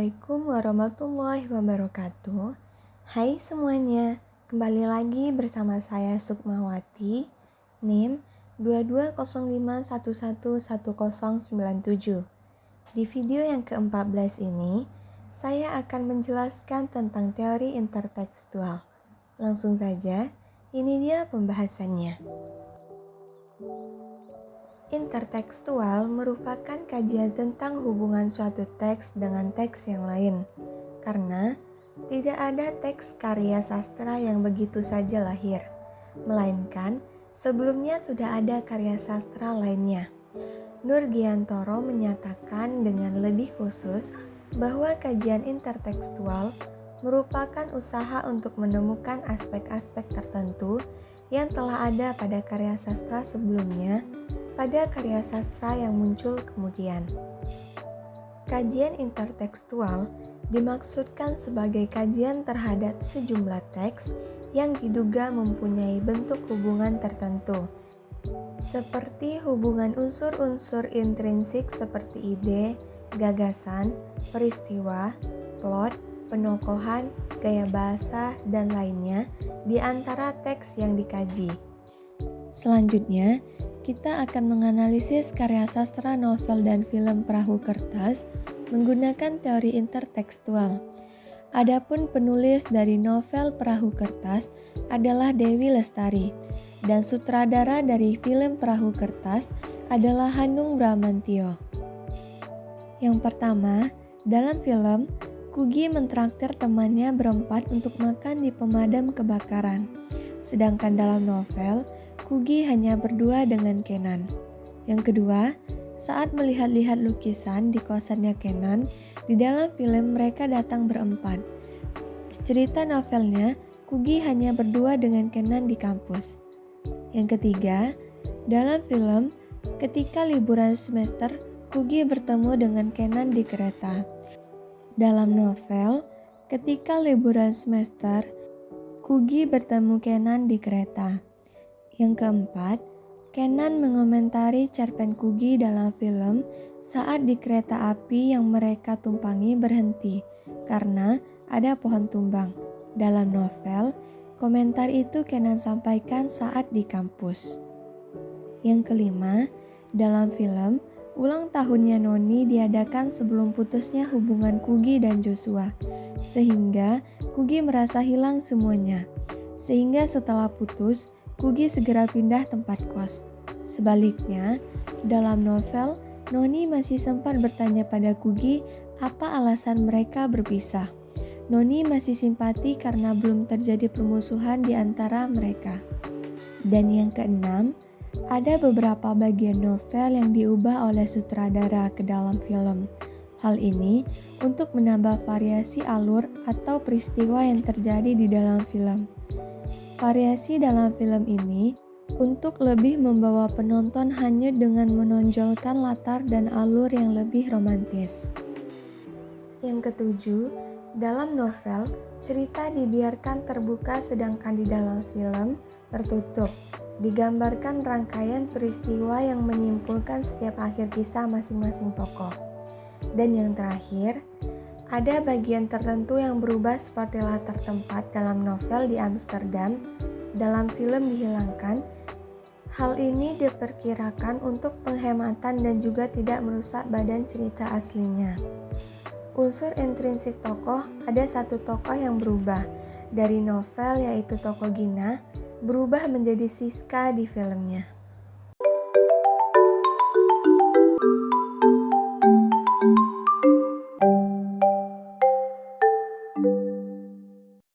Assalamualaikum warahmatullahi wabarakatuh. Hai semuanya, kembali lagi bersama saya Sukmawati, NIM 2205111097. Di video yang ke-14 ini, saya akan menjelaskan tentang teori intertekstual. Langsung saja, ini dia pembahasannya. Intertekstual merupakan kajian tentang hubungan suatu teks dengan teks yang lain, karena tidak ada teks karya sastra yang begitu saja lahir, melainkan sebelumnya sudah ada karya sastra lainnya. Nurgiantoro menyatakan dengan lebih khusus bahwa kajian intertekstual merupakan usaha untuk menemukan aspek-aspek tertentu yang telah ada pada karya sastra sebelumnya pada karya sastra yang muncul kemudian. Kajian intertekstual dimaksudkan sebagai kajian terhadap sejumlah teks yang diduga mempunyai bentuk hubungan tertentu, seperti hubungan unsur-unsur intrinsik seperti ide, gagasan, peristiwa, plot, penokohan, gaya bahasa, dan lainnya di antara teks yang dikaji. Selanjutnya, kita akan menganalisis karya sastra novel dan film perahu kertas menggunakan teori intertekstual. Adapun penulis dari novel perahu kertas adalah Dewi Lestari, dan sutradara dari film perahu kertas adalah Hanung Bramantyo. Yang pertama, dalam film, Kugy mentraktir temannya berempat untuk makan di pemadam kebakaran. Sedangkan dalam novel, Kugy hanya berdua dengan Kenan. Yang kedua, saat melihat-lihat lukisan di kosannya Kenan, di dalam film mereka datang berempat. Cerita novelnya, Kugy hanya berdua dengan Kenan di kampus. Yang ketiga, dalam film, ketika liburan semester, Kugy bertemu dengan Kenan di kereta. Dalam novel, ketika liburan semester, Kugy bertemu Kenan di kereta. Yang keempat, Kenan mengomentari cerpen Kugy dalam film saat di kereta api yang mereka tumpangi berhenti karena ada pohon tumbang. Dalam novel, komentar itu Kenan sampaikan saat di kampus. Yang kelima, dalam film, ulang tahunnya Noni diadakan sebelum putusnya hubungan Kugy dan Joshua, sehingga Kugy merasa hilang semuanya. Sehingga setelah putus, Kugy segera pindah tempat kos. Sebaliknya, dalam novel, Noni masih sempat bertanya pada Kugy apa alasan mereka berpisah. Noni masih simpati karena belum terjadi permusuhan di antara mereka. Dan yang keenam, ada beberapa bagian novel yang diubah oleh sutradara ke dalam film. Hal ini untuk menambah variasi alur atau peristiwa yang terjadi di dalam film. Variasi dalam film ini untuk lebih membawa penonton hanyut dengan menonjolkan latar dan alur yang lebih romantis. Yang ketujuh, dalam novel, cerita dibiarkan terbuka sedangkan di dalam film tertutup. Digambarkan rangkaian peristiwa yang menyimpulkan setiap akhir kisah masing-masing tokoh. Dan yang terakhir, ada bagian tertentu yang berubah seperti latar tempat dalam novel di Amsterdam, dalam film dihilangkan. Hal ini diperkirakan untuk penghematan dan juga tidak merusak badan cerita aslinya. Unsur intrinsik tokoh, ada satu tokoh yang berubah dari novel yaitu tokoh Gina, berubah menjadi Siska di filmnya.